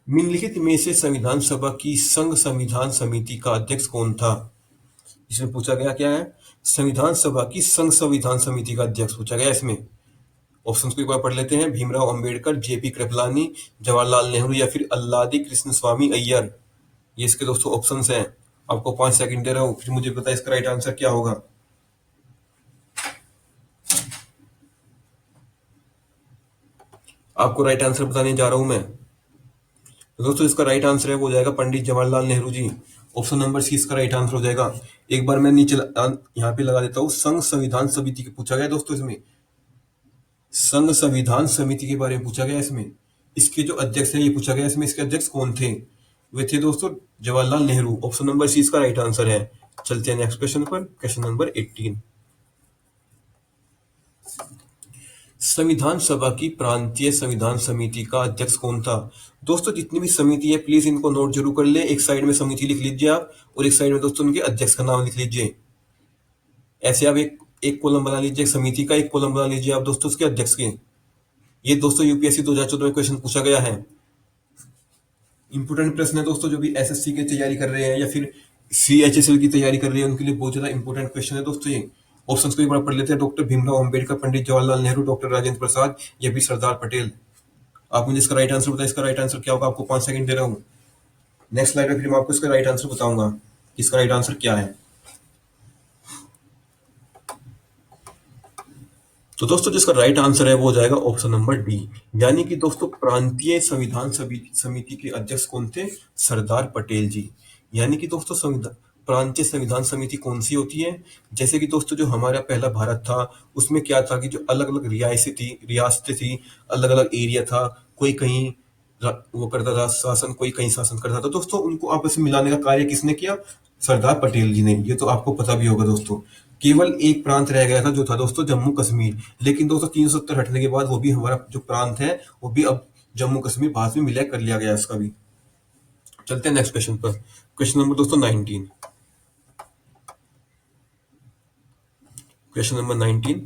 निम्नलिखित में से संविधान सभा की संघ संविधान समिति का अध्यक्ष कौन था? इसमें पूछा गया क्या है, संविधान सभा की संघ संविधान समिति का अध्यक्ष पूछा गया। इसमें ऑप्शंस को एक बार पढ़ लेते हैं। भीमराव अंबेडकर, जेपी कृपलानी, जवाहरलाल नेहरू या फिर अल्लादी कृष्ण स्वामी अय्यर। ये इसके दोस्तों ऑप्शंस हैं। आपको 5 सेकंड दे रहा हूं, फिर मुझे बताइए इसका राइट आंसर क्या होगा। आपको राइट आंसर बताने जा रहा हूं मैं। तो दोस्तों इसका राइट आंसर है वो हो जाएगा Pandit Jawaharlal Nehru ji. Option number C इसका राइट आंसर हो जाएगा। एक बार मैं नीचे यहाँ पे लगा देता हूँ, संघ संविधान समिति के पूछा गया दोस्तों। इसमें संघ संविधान समिति के बारे में पूछा गया। इसमें इसके जो अध्यक्ष है ये पूछा गया। इसमें इसके अध्यक्ष कौन थे? वे थे दोस्तों Jawaharlal Nehru. Option number C इसका राइट आंसर है। चलते हैं नेक्स्ट क्वेश्चन पर। क्वेश्चन नंबर 18, संविधान सभा की प्रांतीय संविधान समिति का अध्यक्ष कौन था? दोस्तों जितनी भी समिति है प्लीज इनको नोट जरूर कर ले। एक साइड में समिति लिख लीजिए आप, और एक साइड में दोस्तों उनके अध्यक्ष का नाम लिख लीजिए। ऐसे आप एक कॉलम बना लीजिए समिति का, एक कॉलम बना लीजिए आप दोस्तों उसके अध्यक्ष के। ये दोस्तों यूपीएससी 2014 में क्वेश्चन पूछा गया है। इंपोर्टेंट प्रश्न है दोस्तों, जो भी एसएससी की तैयारी कर रहे हैं या फिर सीएचएसएल की तैयारी कर रहे हैं उनके लिए बहुत ज्यादा इंपोर्टेंट क्वेश्चन है दोस्तों ये। ऑप्शंस को एक बार पढ़ लेते हैं। डॉक्टर भीमराव अंबेडकर, पंडित जवाहरलाल नेहरू, डॉक्टर राजेंद्र प्रसाद या फिर सरदार पटेल। आप मुझे इसका राइट आंसर बताएं। इसका राइट आंसर क्या होगा? आपको 5 सेकंड दे रहा हूँ। नेक्स्ट स्लाइड में फिर मैं आपको इसका राइट आंसर बताऊंगा कि इसका राइट आंसर क्या है। तो दोस्तों जिसका राइट आंसर है वो हो जाएगा ऑप्शन नंबर डी, यानी कि दोस्तों प्रांतीय संविधान समिति के अध्यक्ष कौन थे? सरदार पटेल जी। यानी कि दोस्तों प्रांतीय संविधान समिति कौन सी होती है? जैसे कि दोस्तों जो हमारा पहला भारत था उसमें क्या था कि जो अलग अलग रियासतें थी, अलग अलग एरिया था, कोई कहीं वो करता था शासन, कोई कहीं शासन करता था। दोस्तों उनको आपस में मिलाने का कार्य किसने किया? सरदार पटेल जी ने। ये तो आपको पता भी होगा दोस्तों। केवल एक प्रांत रह गया था जो था दोस्तों जम्मू कश्मीर, लेकिन दोस्तों 370 हटने के बाद वो भी हमारा जो प्रांत है वो भी अब जम्मू कश्मीर बाद में मिला कर लिया गया इसका भी। चलते हैं नेक्स्ट क्वेश्चन पर। क्वेश्चन नंबर दोस्तों 19। क्वेश्चन नंबर 19,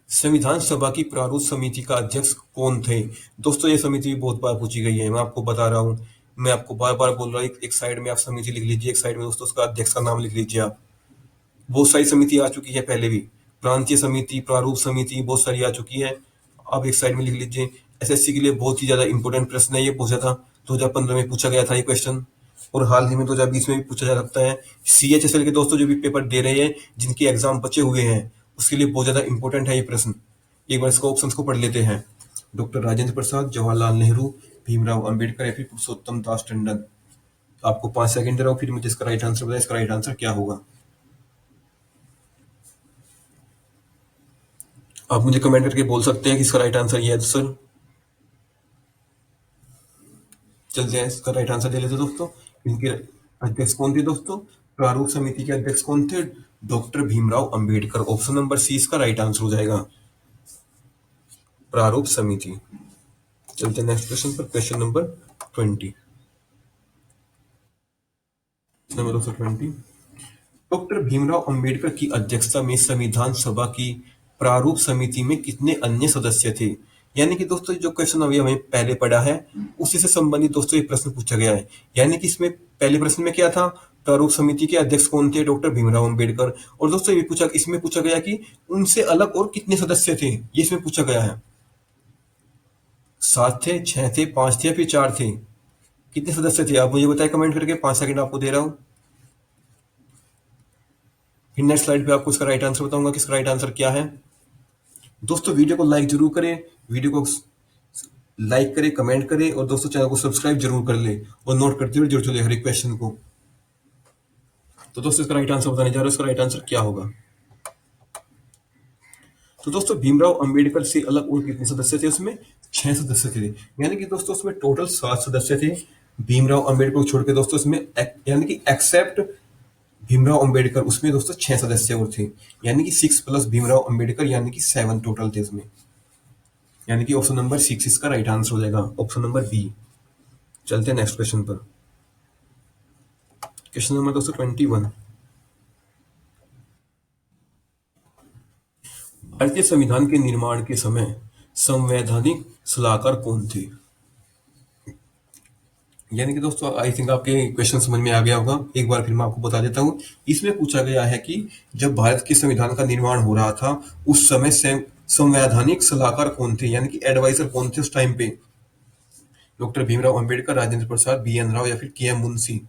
संविधान सभा की प्रारूप समिति का अध्यक्ष कौन थे? दोस्तों ये समिति भी बहुत बार पूछी गई है, मैं आपको बता रहा हूँ। मैं आपको बार बार बोल रहा हूँ, एक साइड में आप समिति लिख लीजिए, एक साइड में दोस्तों उसका अध्यक्ष का नाम लिख लीजिए आप। बहुत सारी समिति आ चुकी है पहले भी, प्रांतीय समिति, प्रारूप समिति बहुत सारी आ चुकी है। आप एक साइड में लिख लीजिए। एसएससी के लिए बहुत ही ज्यादा इंपॉर्टेंट प्रश्न है ये, बहुत ज्यादा 2015 में पूछा गया था ये क्वेश्चन, और हाल ही में 2020 में भी पूछा जा सकता है। सीएचएसएल के दोस्तों जो भी पेपर दे रहे हैं, जिनके एग्जाम बचे हुए हैं, उसके लिए बहुत ज्यादा इंपॉर्टेंट है ये प्रश्न। एक बार इसका ऑप्शंस को पढ़ लेते हैं। डॉक्टर राजेंद्र प्रसाद, जवाहरलाल नेहरू, भीमराव अंबेडकर या फिर पुरुषोत्तम दास टंडन। आपको 5 सेकंड दे रहा हूँ, फिर मुझे इसका राइट आंसर बताएं। इसका राइट आंसर क्या होगा? आप मुझे कमेंट करके बोल सकते हैं कि इसका राइट आंसर ये है सर। चलते हैं इसका राइट आंसर दे लेते दोस्तों। इनके अध्यक्ष कौन थे दोस्तों? प्रारूप समिति के अध्यक्ष कौन थे? Doctor Bhimrao Ambedkar. Option number C इसका राइट आंसर हो जाएगा, प्रारूप समिति। चलते हैं नेक्स्ट क्वेश्चन पर। Question number 20। Number 220, doctor Bhimrao Ambedkar की अध्यक्षता में संविधान सभा की प्रारूप समिति में कितने अन्य सदस्य थे? यानी कि दोस्तों जो क्वेश्चन अभी हमें पहले पढ़ा है उसी से संबंधित दोस्तों ये प्रश्न पूछा गया है। यानी कि इसमें पहले प्रश्न में क्या था? प्रारूप समिति के अध्यक्ष कौन थे? डॉक्टर भीमराव अंबेडकर। और दोस्तों ये पूछा, इसमें पूछा गया कि उनसे अलग और कितने सदस्य थे, ये इसमें पूछा गया है। 7 थे, 6 थे, 5 थे या फिर 4 थे? कितने सदस्य थे आप मुझे बताएं कमेंट करके। 5 सेकंड आपको दे रहा हूं, फिर नेक्स्ट स्लाइड पे आपको इसका राइट आंसर बताऊंगा कि इसका राइट आंसर क्या है। दोस्तों वीडियो को लाइक जरूर करें, वीडियो को लाइक करें, कमेंट करें, और दोस्तों चैनल को सब्सक्राइब जरूर कर ले और नोट करते हुए जुड़ चले हर एक क्वेश्चन को। तो दोस्तों इसका राइट आंसर बताने जा रहा हूं, इसका राइट आंसर क्या होगा। तो दोस्तों भीमराव अंबेडकर से अलग और कितने सदस्य थे? उसमें 6 सदस्य थे। यानी कि दोस्तों उसमें टोटल 7 सदस्य थे भीमराव अंबेडकर को छोड़ के दोस्तों इसमें, यानी कि एक्सेप्ट भीमराव अंबेडकर, उसमें दोस्तों 6 सदस्य और थे। यानी कि 6 प्लस भीमराव अंबेडकर, यानी कि 7 टोटल थे उसमें। यानी कि ऑप्शन नंबर 6 इसका राइट आंसर हो जाएगा, ऑप्शन नंबर बी। चलते हैं नेक्स्ट क्वेश्चन पर। Question number 221। भारतीय संविधान के निर्माण के समय संवैधानिक सलाहकार कौन थे? यानी कि दोस्तों आई थिंक आपके क्वेश्चन समझ में आ गया होगा, एक बार फिर मैं आपको बता देता हूँ। इसमें पूछा गया है कि जब भारत के संविधान का निर्माण हो रहा था उस समय संवैधानिक सलाहकार कौन थे, यानी कि एडवाइजर कौन थे उस टाइम पे? Doctor Bhimrao Ambedkar, Rajendra Prasad, BN. राव या फिर के.एम. मुंशी।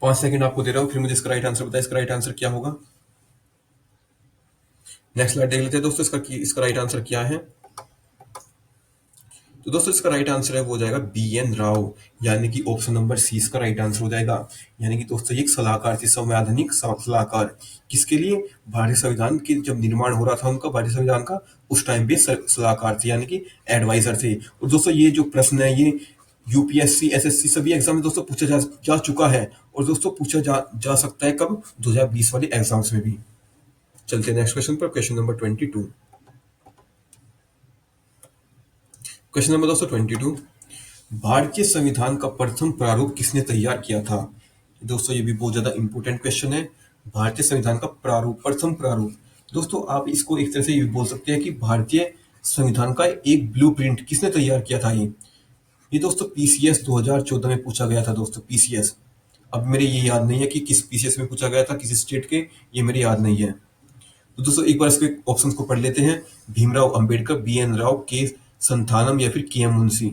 5 सेकंड आपको दे रहा हूँ, फिर मुझे इसका राइट आंसर बताए। इसका राइट आंसर क्या होगा? नेक्स्ट स्लाइड देख लेते हैं दोस्तों, इसका राइट आंसर क्या है। तो दोस्तों इसका राइट आंसर है वो हो जाएगा बी.एन. राव, यानी कि ऑप्शन नंबर सी इसका राइट आंसर हो जाएगा। यानी कि दोस्तों ये एक सलाहकार थे, संवैधानिक सलाहकार। किसके लिए? भारतीय संविधान के जब निर्माण हो रहा था उनका, भारतीय संविधान का, उस टाइम पे सलाहकार थे, यानी कि एडवाइजर थे। और दोस्तों ये जो प्रश्न है ये यूपीएससी, एसएससी सभी एग्जाम में दोस्तों पूछा जा चुका है, और दोस्तों पूछा जा सकता है कब? 2020 वाले एग्जाम्स में भी। चलते हैं नेक्स्ट क्वेश्चन पर, क्वेश्चन नंबर 22। Question number 222। भारतीय संविधान का प्रथम प्रारूप किसने तैयार किया था? दोस्तों ये भी बहुत ज्यादा इंपॉर्टेंट क्वेश्चन है। भारतीय संविधान का प्रारूप, प्रथम प्रारूप, दोस्तों आप इसको एक तरह से ये बोल सकते हैं कि भारतीय संविधान का एक ब्लूप्रिंट किसने तैयार किया था? ये दोस्तों पीसीएस 2014 में पूछा गया था दोस्तों, पीसीएस। अब मेरे ये याद नहीं है कि किस पीसीएस में पूछा गया था, किस स्टेट के, ये मेरे याद नहीं है। तो दोस्तों एक बार इसके ऑप्शंस को पढ़ लेते हैं। भीमराव अंबेडकर, बी.एन. राव, के संथानम या फिर के.एम. मुंशी।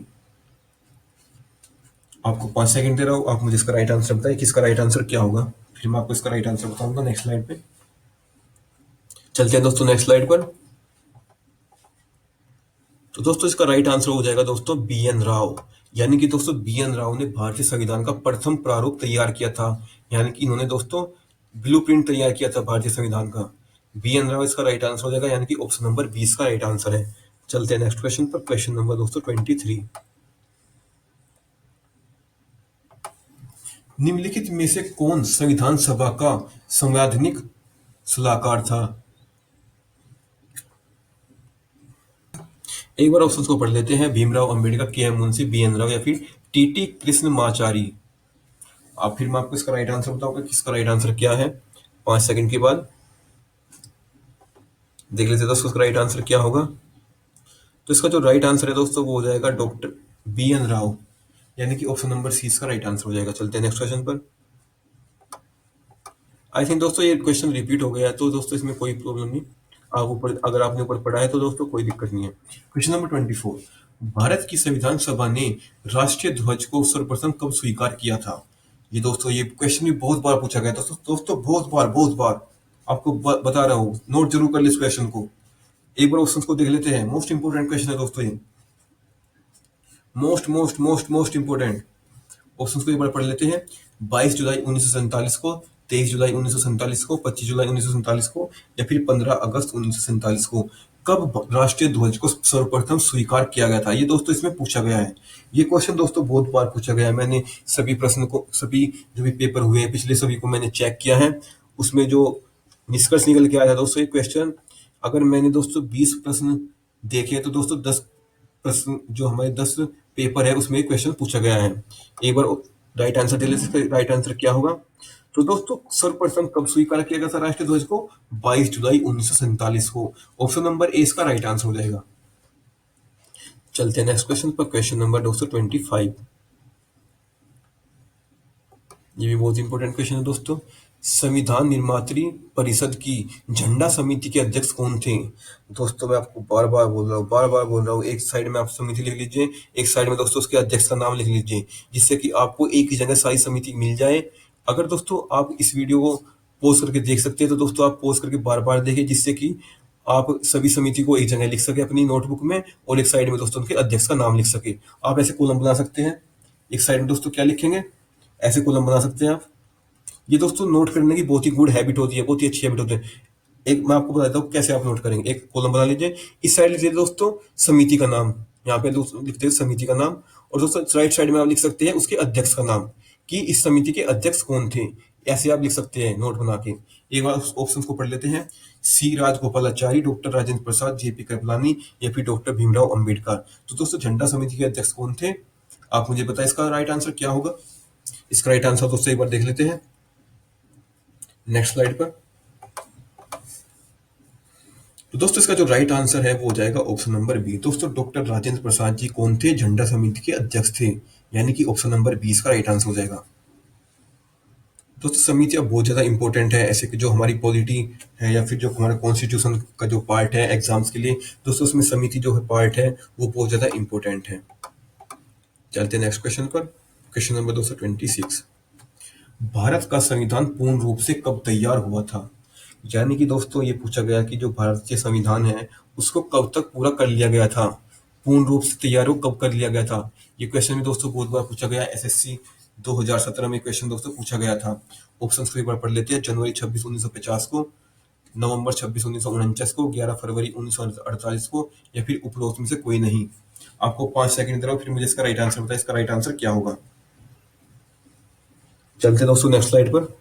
आपको 5 सेकंड दे रहा हूँ, आप मुझे इसका राइट आंसर बताइए कि इसका राइट आंसर क्या होगा, फिर मैं आपको इसका राइट आंसर बताऊंगा नेक्स्ट स्लाइड पे। चलते हैं दोस्तों नेक्स्ट स्लाइड पर। तो दोस्तों इसका राइट आंसर हो जाएगा दोस्तों बी.एन. राव, यानी कि दोस्तों बी.एन. राव ने भारतीय संविधान का प्रथम प्रारूप तैयार किया था, यानी कि इन्होंने दोस्तों ब्लूप्रिंट तैयार किया था भारतीय संविधान का। बी.एन. राव इसका राइट आंसर हो जाएगा, यानी कि ऑप्शन नंबर 20 का राइट आंसर है। चलते हैं नेक्स्ट क्वेश्चन पर, क्वेश्चन नंबर दोस्तों 23। निम्नलिखित में से कौन संविधान सभा का संवैधानिक सलाहकार था? एक बार ऑप्शंस को पढ़ लेते हैं। भीमराव अंबेडकर, के.एम. मुंशी, बी.एन. राव या फिर टी.टी. कृष्णमाचारी। आप फिर मैं आपको इसका राइट आंसर बताऊंगा कि इसका राइट आंसर क्या है। 5 सेकंड के बाद देख लेते हैं दोस्तों इसका राइट आंसर क्या होगा। तो इसका जो राइट आंसर है दोस्तों वो हो जाएगा डॉक्टर बी.एन. राव, यानी कि ऑप्शन नंबर सी इसका राइट आंसर हो जाएगा। चलते हैं नेक्स्ट क्वेश्चन पर। आई थिंक दोस्तों ये क्वेश्चन रिपीट हो गया है, तो दोस्तों इसमें कोई प्रॉब्लम नहीं। आप ऊपर, अगर आपने ऊपर पढ़ा है तो दोस्तों कोई दिक्कत नहीं है। Question number 24। भारत की संविधान सभा ने राष्ट्रीय ध्वज को सर्वप्रथम कब स्वीकार किया था? ये दोस्तों ये क्वेश्चन भी बहुत बार पूछा गया दोस्तों बहुत बार आपको बता रहा हूँ, नोट जरूर कर ले इस क्वेश्चन को। एक बार ऑप्शन को देख लेते हैं, मोस्ट इंपोर्टेंट क्वेश्चन है दोस्तों ये, most most most most important. Options को एक बार पढ़ लेते हैं। 22 जुलाई 1947 को, 23 जुलाई 1947 को, 25 जुलाई 1947 को या फिर 15 अगस्त 1947 को कब राष्ट्रीय ध्वज को सर्वप्रथम स्वीकार किया गया था? ये दोस्तों इसमें पूछा गया है। ये क्वेश्चन दोस्तों बहुत बार पूछा गया है। मैंने सभी प्रश्न को, सभी जो भी पेपर हुए हैं पिछले सभी को मैंने चेक किया है, उसमें जो निष्कर्ष निकल के आया था दोस्तों ये क्वेश्चन, अगर मैंने दोस्तों 20 प्रश्न देखे तो दोस्तों 10 प्रश्न जो हमारे 10 पेपर है उसमें क्वेश्चन पूछा गया है। एक बार राइट आंसर दे लेते हैं, राइट आंसर क्या होगा। तो दोस्तों सर्वप्रथम कब स्वीकार किया गया था राष्ट्रीय ध्वज को? 22 जुलाई 1947 को। ऑप्शन नंबर ए इसका राइट आंसर हो जाएगा। चलते हैं नेक्स्ट क्वेश्चन पर, क्वेश्चन नंबर 225। ये भी बहुत इंपॉर्टेंट क्वेश्चन है दोस्तों। संविधान निर्मात्री परिषद की झंडा समिति के अध्यक्ष कौन थे? दोस्तों मैं आपको बार बार बोल रहा हूँ, एक साइड में आप समिति लिख लीजिए, एक साइड में दोस्तों उसके अध्यक्ष का नाम लिख लीजिए, जिससे कि आपको एक ही जगह सारी समिति मिल जाए। अगर दोस्तों आप इस वीडियो को पॉज करके देख सकते हैं तो दोस्तों आप पॉज करके बार बार देखें, जिससे कि आप सभी समिति को एक जगह लिख सके अपनी नोटबुक में, और एक साइड में दोस्तों उनके अध्यक्ष का नाम लिख सके। आप ऐसे कॉलम बना सकते हैं। एक साइड में दोस्तों क्या लिखेंगे, ऐसे कॉलम बना सकते हैं आप। ये दोस्तों नोट करने की बहुत ही गुड हैबिट होती है, बहुत ही अच्छी हैबिट होती है। एक मैं आपको बताता हूँ कैसे आप नोट करेंगे। एक कॉलम बना लीजिए, इस साइड लिख लीजिए दोस्तों समिति का नाम, यहाँ पे दोस्तों लिखते हैं समिति का नाम, और दोस्तों राइट साइड में आप लिख सकते हैं उसके अध्यक्ष का नाम, कि इस समिति के अध्यक्ष कौन थे। ऐसे आप लिख सकते हैं नोट बना के। एक बार उस ऑप्शन को पढ़ लेते हैं। सी राजगोपालाचारी, डॉक्टर राजेंद्र प्रसाद, जेपी कृपलानी या फिर डॉक्टर भीमराव अंबेडकर। तो दोस्तों झंडा समिति के अध्यक्ष कौन थे? आप मुझे बताएं इसका राइट आंसर क्या होगा। इसका राइट आंसर दोस्तों एक बार देख लेते हैं नेक्स्ट स्लाइड पर। तो दोस्तों इसका जो राइट आंसर है वो हो जाएगा ऑप्शन नंबर बी। दोस्तों डॉक्टर राजेंद्र प्रसाद जी कौन थे? झंडा समिति के अध्यक्ष थे, यानी कि ऑप्शन नंबर 20 का राइट आंसर हो जाएगा। दोस्तों समितियां बहुत ज्यादा इंपॉर्टेंट है, ऐसे कि जो हमारी पॉलिटी है या फिर जो हमारा कॉन्स्टिट्यूशन का जो पार्ट है एग्जाम्स के लिए, दोस्तों उसमें समिति जो है पार्ट है वो बहुत ज्यादा इंपॉर्टेंट है। चलते हैं नेक्स्ट क्वेश्चन पर। Question number 226। भारत का संविधान पूर्ण रूप से कब तैयार हुआ था? यानी कि दोस्तों ये पूछा गया कि जो भारतीय संविधान है उसको कब तक पूरा कर लिया गया था, पूर्ण रूप से तैयार हो कब कर लिया गया था। ये क्वेश्चन भी दोस्तों बहुत बार पूछा गया, एसएससी 2017 में क्वेश्चन दोस्तों पूछा गया था। ऑप्शन को एक बार पढ़ लेते हैं। जनवरी 26 1950 को, नवंबर 26 1949 को, 11 फरवरी 1948 को या फिर उपरोक्त में से कोई नहीं। आपको 5 सेकंड दे रहा हूं, फिर मुझे इसका राइट आंसर बताएं इसका राइट आंसर क्या होगा। चलते दोस्तों नेक्स्ट स्लाइड पर।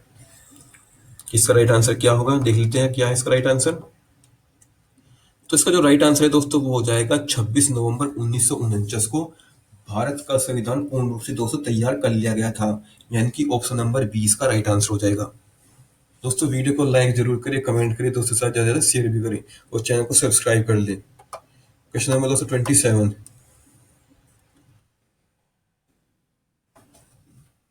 इसका राइट आंसर क्या होगा देख लेते हैं, क्या है इसका राइट आंसर। तो इसका जो राइट आंसर है दोस्तों वो हो जाएगा 26 नवंबर 1949 को भारत का संविधान पूर्ण रूप से दोस्तों तैयार कर लिया गया था, यानी कि ऑप्शन नंबर 20 का राइट आंसर हो जाएगा। दोस्तों वीडियो को लाइक जरूर करें, कमेंट करें, दोस्तों के साथ ज्यादा शेयर भी करें और चैनल को सब्सक्राइब कर लें। Question number 227।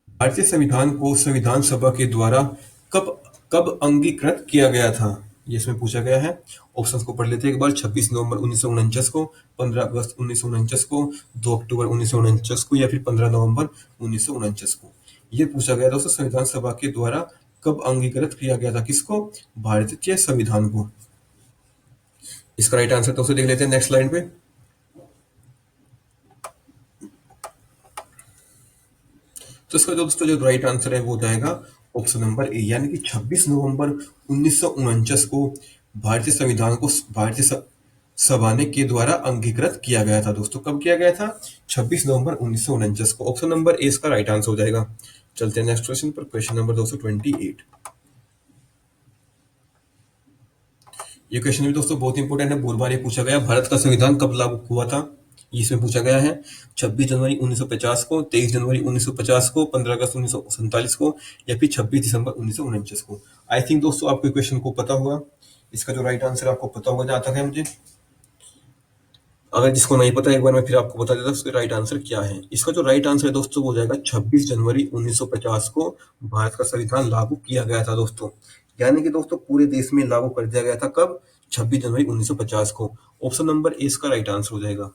भारतीय संविधान को संविधान सभा के द्वारा कब कब अंगीकृत किया गया था, ये इसमें पूछा गया है। ऑप्शंस को पढ़ लेते हैं एक बार। 26 नवंबर 1949 को, 15 अगस्त 1949 को, 2 अक्टूबर 1949 को या फिर 15 नवंबर 1949 को। ये पूछा गया दोस्तों संविधान सभा के द्वारा कब अंगीकृत किया गया था, किसको? भारतीय संविधान को। इसका राइट आंसर दोस्तों देख लेते हैं नेक्स्ट लाइन पे। तो इसका दोस्तों जो राइट आंसर है वो जाएगा ऑप्शन नंबर ए, यानी कि 26 नवंबर 1949 को भारतीय संविधान को भारतीय सभा ने के द्वारा अंगीकृत किया गया था। दोस्तों कब किया गया था? 26 नवंबर 1949 को। ऑप्शन नंबर ए इसका राइट आंसर हो जाएगा। चलते हैं नेक्स्ट क्वेश्चन पर। Question number 228। ये क्वेश्चन भी दोस्तों बहुत इंपॉर्टेंट है, बहुत बार ये पूछा गया। भारत का संविधान कब लागू हुआ था, इसमें पूछा गया है। 26 जनवरी 1950 को, 23 जनवरी 1950 को, 15 अगस्त 1947 को या फिर 26 दिसंबर 1949 को। आई थिंक दोस्तों आपको क्वेश्चन को पता होगा, इसका जो राइट आंसर आपको पता होगा जहां तक है मुझे। अगर जिसको नहीं पता एक बार मैं फिर आपको बता देता हूं उसका राइट आंसर क्या है। इसका जो राइट आंसर है दोस्तों वो हो जाएगा 26 जनवरी 1950 को भारत का संविधान लागू किया गया था दोस्तों, यानी कि दोस्तों पूरे देश में लागू कर दिया गया था। कब? 26 जनवरी 1950 को। ऑप्शन नंबर ए इसका राइट आंसर हो जाएगा।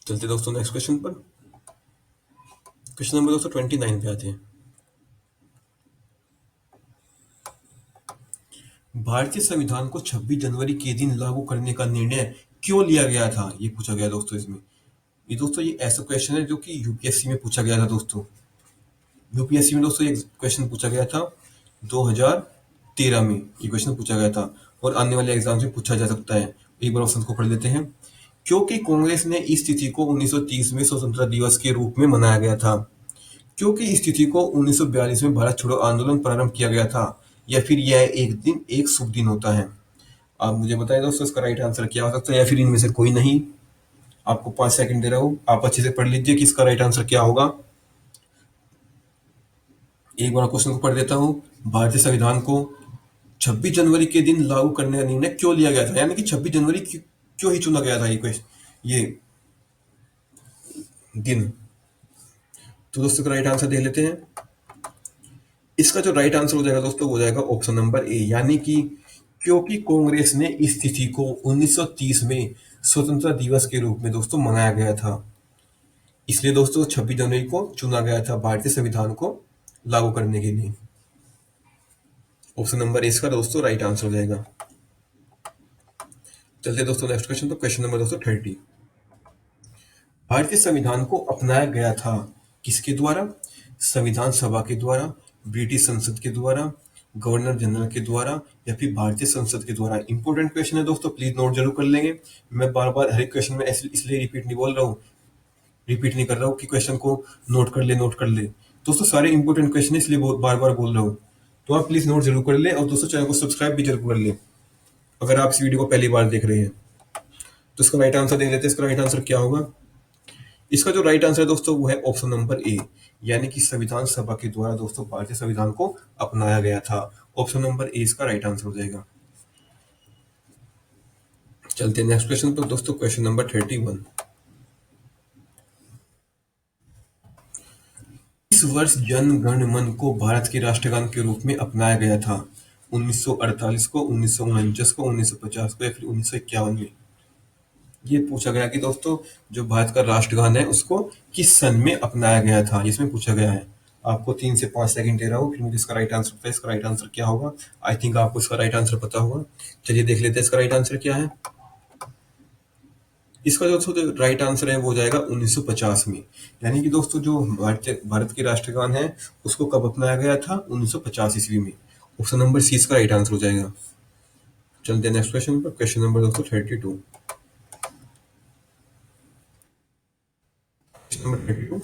चलते दोस्तों नेक्स्ट क्वेश्चन पर। क्वेश्चन नंबर दोस्तों 29 पे आते हैं। भारतीय संविधान को 26 जनवरी के दिन लागू करने का निर्णय क्यों लिया गया था, ये पूछा गया दोस्तों इसमें। ये दोस्तों ये ऐसा क्वेश्चन है जो कि यूपीएससी में पूछा गया था दोस्तों। यूपीएससी में दोस्तों ये क्वेश्चन पूछा गया था 2013 में, ये क्वेश्चन पूछा गया था और आने वाले एग्जाम से पूछा जा सकता है। एक बार ऑप्शन को पढ़ लेते हैं। क्योंकि कांग्रेस ने इस तिथि को 1930 में स्वतंत्रता दिवस के रूप में मनाया गया था, क्योंकि इस तिथि को 1942 में भारत छोड़ो आंदोलन प्रारंभ किया गया था, या फिर यह एक शुभ दिन होता है। आप मुझे बताएं दोस्तों इसका राइट आंसर क्या हो सकता है, या फिर इनमें से कोई नहीं। आपको 5 सेकंड दे रहा हूं, आप अच्छे से पढ़ लीजिए कि इसका राइट आंसर क्या होगा। एक बार क्वेश्चन को पढ़ देता हूं। भारतीय संविधान को 26 जनवरी के दिन लागू करने का निर्णय क्यों लिया गया था, यानी कि 26 जनवरी क्यों ही चुना गया था ये दिन। तो दोस्तों का राइट आंसर देख लेते हैं। इसका जो राइट आंसर हो जाएगा दोस्तों वो हो जाएगा ऑप्शन नंबर ए, यानी कि क्योंकि कांग्रेस ने इस तिथि को 1930 में स्वतंत्रता दिवस के रूप में दोस्तों मनाया गया था, इसलिए दोस्तों 26 जनवरी को चुना गया था भारतीय संविधान को लागू करने के लिए। ऑप्शन नंबर ए इसका दोस्तों राइट आंसर हो जाएगा। चलते दोस्तों नेक्स्ट क्वेश्चन पर। क्वेश्चन नंबर दोस्तों 30। भारतीय संविधान को अपनाया गया था किसके द्वारा? संविधान सभा के द्वारा, ब्रिटिश संसद के द्वारा, गवर्नर जनरल के द्वारा या फिर भारतीय संसद के द्वारा। इंपॉर्टेंट क्वेश्चन है दोस्तों, प्लीज नोट जरूर कर लेंगे। मैं बार बार हर एक क्वेश्चन में इसलिए रिपीट नहीं बोल रहा हूँ रिपीट नहीं कर रहा हूँ कि क्वेश्चन को नोट कर ले। दोस्तों सारे इंपॉर्टेंट क्वेश्चन है, इसलिए बहुत बार बार बोल रहा हूँ। तो आप प्लीज नोट जरूर कर ले, और दोस्तों चैनल को सब्सक्राइब भी जरूर कर ले अगर आप इस वीडियो को पहली बार देख रहे हैं। तो इसका राइट आंसर देख लेते हैं। इसका राइट आंसर क्या होगा? इसका जो राइट आंसर है दोस्तों वो है ऑप्शन नंबर ए, यानी कि संविधान सभा के द्वारा दोस्तों भारतीय संविधान को अपनाया गया था। ऑप्शन नंबर ए इसका राइट आंसर हो जाएगा। चलते हैं नेक्स्ट क्वेश्चन पर दोस्तों, क्वेश्चन नंबर 31। इस वर्ष जन गण मन को भारत के राष्ट्रगान के रूप में अपनाया गया था? 1948 को, 1949 को, 1950 को, या फिर 1951 में? ये पूछा गया कि दोस्तों जो भारत का राष्ट्रगान है उसको किस सन में अपनाया गया था, इसमें पूछा गया है। आपको 3 से 5 सेकंड दे रहा हूँ, फिर मुझे इसका राइट आंसर पता है। इसका राइट आंसर क्या होगा? आई थिंक आपको इसका राइट आंसर पता होगा। चलिए देख लेते हैं इसका राइट आंसर क्या है। इसका दोस्तों जो राइट आंसर है वो हो जाएगा 1950 में। यानी कि दोस्तों जो भारत के राष्ट्रगान है उसको कब अपनाया गया था? 1950 ईस्वी में। ऑप्शन नंबर सी इसका राइट आंसर हो जाएगा। चलते हैं नेक्स्ट क्वेश्चन पर, क्वेश्चन नंबर दोस्तों 32। नंबर 32,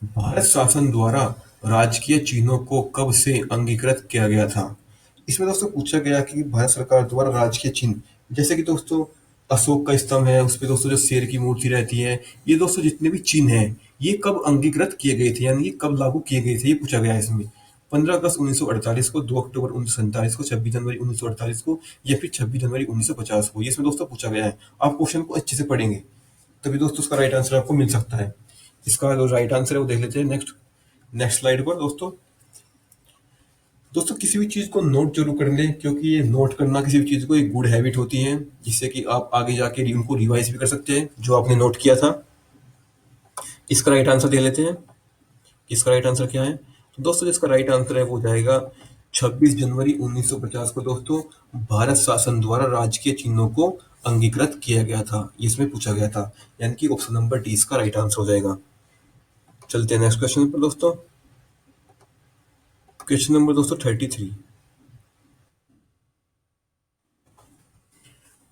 भारत शासन द्वारा राजकीय चिन्हों को कब से अंगीकृत किया गया था? इसमें दोस्तों पूछा गया कि भारत सरकार द्वारा राजकीय चिन्ह, जैसे कि दोस्तों अशोक का स्तंभ है, उस पे दोस्तों जो शेर की मूर्ति रहती है, ये दोस्तों जितने भी चिन्ह हैं ये कब अंगीकृत किए गए थे, यानी कि कब लागू किए गए थे, ये पूछा गया है इसमें। 15 अगस्त 1948 को, 2 अक्टूबर 1947 को, 26 जनवरी 1948 को, या फिर 26 जनवरी 1950 को, ये इसमें दोस्तों पूछा गया है। आप क्वेश्चन को अच्छे से पढ़ेंगे तभी दोस्तों उसका राइट आंसर आपको मिल सकता है। इसका जो राइट आंसर है वो देख लेते हैं नेक्स्ट नेक्स्ट स्लाइड पर। दोस्तों दोस्तों किसी भी चीज को नोट जरूर कर लें, क्योंकि ये नोट करना किसी भी चीज को एक गुड हैबिट होती है, जिससे कि आप आगे जाके उनको रिवाइज भी कर सकते हैं जो आपने नोट किया था। इसका राइट आंसर दे लेते हैं। इसका राइट आंसर क्या है? तो दोस्तों जिसका राइट आंसर है वो हो जाएगा 26 जनवरी 1950 को दोस्तों भारत शासन द्वारा राजकीय चिन्हों को अंगीकृत किया गया था, इसमें पूछा गया था। यानी कि ऑप्शन नंबर डी इसका राइट आंसर हो जाएगा। चलते हैं नेक्स्ट क्वेश्चन पर दोस्तों, क्वेश्चन नंबर दोस्तों 33।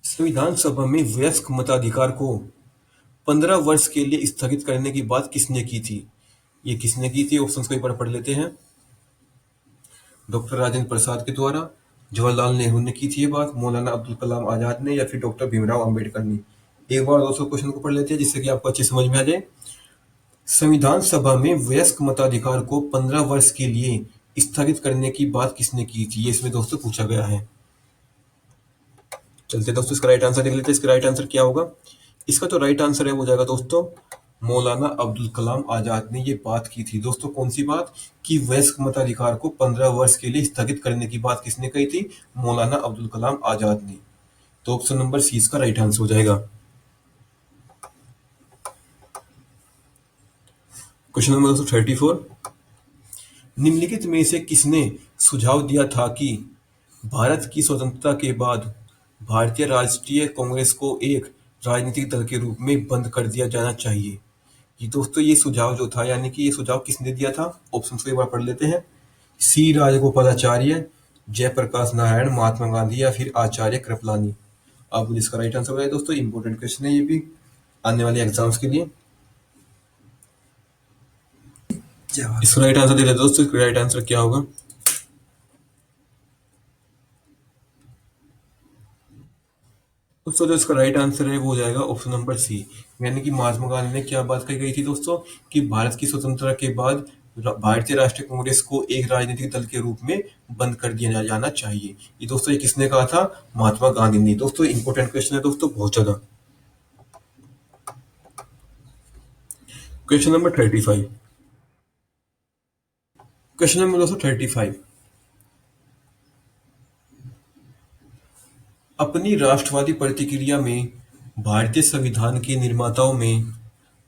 संविधान सभा में वयस्क मताधिकार को 15 वर्ष के लिए स्थगित करने की बात किसने की थी? ये किसने की थी? ऑप्शंस को एक बार पढ़ लेते हैं। डॉक्टर राजेंद्र प्रसाद के द्वारा, जवाहरलाल नेहरू ने की थी ये बात, मौलाना अब्दुल कलाम आजाद ने, या फिर डॉक्टर भीमराव अंबेडकर ने? एक बार दोस्तों क्वेश्चन को पढ़ लेते हैं जिससे कि आपको अच्छी समझ में आ जाए। संविधान सभा में वयस्क मताधिकार को 15 वर्ष के लिए स्थगित करने की बात किसने की थी, ये इसमें दोस्तों पूछा गया है। चलते दोस्तों इसका राइट आंसर देख लेते हैं। इसका राइट आंसर क्या होगा? इसका जो राइट आंसर है वो जाएगा दोस्तों मौलाना अब्दुल कलाम आजाद ने ये बात की थी। दोस्तों कौन सी बात? कि वयस्क मताधिकार को 15 वर्ष के लिए स्थगित करने की बात किसने कही थी? मौलाना अब्दुल कलाम आजाद ने। तो ऑप्शन नंबर सी इसका राइट आंसर हो जाएगा। क्वेश्चन नंबर दोस्तों 34। निम्नलिखित में से किसने सुझाव दिया था कि भारत की स्वतंत्रता के बाद भारतीय राष्ट्रीय कांग्रेस को एक राजनीतिक दल के रूप में बंद कर दिया जाना चाहिए? ये दोस्तों ये सुझाव जो था, यानी कि ये सुझाव किसने दिया था? ऑप्शन को एक बार पढ़ लेते हैं। सी राजगोपालाचार्य, जयप्रकाश नारायण, महात्मा गांधी, या फिर आचार्य कृपलानी? अब इसका राइट आंसर बताइए दोस्तों। इंपॉर्टेंट क्वेश्चन है ये भी आने वाले एग्जाम्स के लिए। इसका राइट आंसर दे रहे दोस्तों। इसका राइट आंसर क्या होगा? दोस्तों जो इसका राइट आंसर है वो हो जाएगा ऑप्शन नंबर सी, यानी कि महात्मा गांधी ने क्या बात कही गई थी दोस्तों? कि भारत की स्वतंत्रता के बाद भारतीय राष्ट्रीय कांग्रेस को एक राजनीतिक दल के रूप में बंद कर दिया जाना चाहिए। ये दोस्तों ये किसने कहा था? महात्मा गांधी ने। दोस्तों इंपॉर्टेंट क्वेश्चन है दोस्तों बहुत ज्यादा। Question number 35। क्वेश्चन नंबर दोस्तों 35। अपनी राष्ट्रवादी प्रतिक्रिया में भारतीय संविधान के निर्माताओं में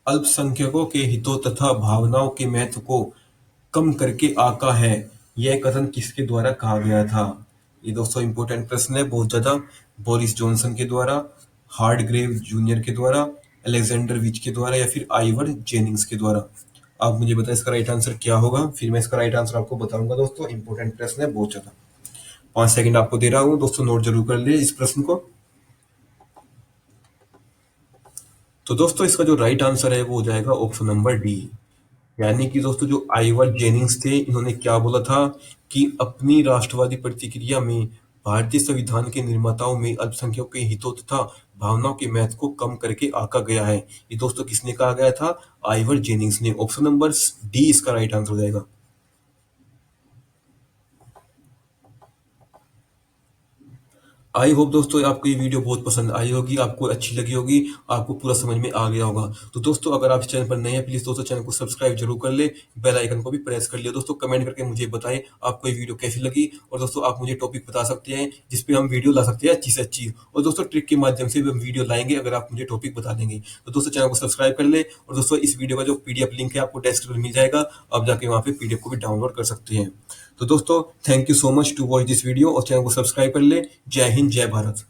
अल्पसंख्यकों के हितों तथा भावनाओं के महत्व को कम करके आका है, यह कथन किसके द्वारा कहा गया था? ये दोस्तों इंपॉर्टेंट प्रश्न है बहुत ज्यादा। बोरिस जॉनसन के द्वारा, हार्डग्रेव जूनियर के द्वारा, अलेक्जेंडर विच के द्वारा, या फिर आइवर जेनिंग्स के द्वारा? आप मुझे बताएं इसका राइट आंसर क्या होगा, फिर मैं इसका राइट आंसर आपको बताऊंगा। दोस्तों इंपॉर्टेंट प्रश्न है बहुत ज्यादा। 5 सेकंड आपको दे रहा हूं दोस्तों, नोट जरूर कर ले इस प्रश्न को। तो दोस्तों इसका जो राइट आंसर है वो हो जाएगा ऑप्शन नंबर डी। यानी कि दोस्तों जो आइवर जेनिंग्स थे, इन्होंने क्या बोला था कि अपनी राष्ट्रवादी प्रतिक्रिया में भारतीय संविधान के निर्माताओं में अल्पसंख्यकों के हितों तथा भावनाओं के महत्व को कम करके आका गया है। ये दोस्तों किसने कहा गया था? आइवर जेनिंग्स ने। ऑप्शन नंबर डी इसका राइट आंसर हो जाएगा। आई होप दोस्तों आपको ये वीडियो बहुत पसंद आई होगी, आपको अच्छी लगी होगी, आपको पूरा समझ में आ गया होगा। तो दोस्तों अगर आप इस चैनल पर नए हैं, प्लीज दोस्तों चैनल को सब्सक्राइब जरूर कर ले, बेल आइकन को भी प्रेस कर लिया। दोस्तों कमेंट करके मुझे बताएं आपको ये वीडियो कैसी लगी, और दोस्तों आप मुझे टॉपिक बता सकते हैं जिसपे हम वीडियो ला सकते हैं अच्छी से अच्छी, और दोस्तों ट्रिक के माध्यम से भी हम वीडियो लाएंगे अगर आप मुझे टॉपिक बता देंगे। तो दोस्तों चैनल को सब्सक्राइब कर ले, और दोस्तों इस वीडियो का जो पीडीएफ लिंक है आपको डिस्क्रिप्शन में मिल जाएगा, आप जाके वहां पे पीडीएफ को भी डाउनलोड कर सकते हैं। तो दोस्तों thank you so much to watch this video, और चैनल को सब्सक्राइब कर ले। जय हिंद, जय भारत।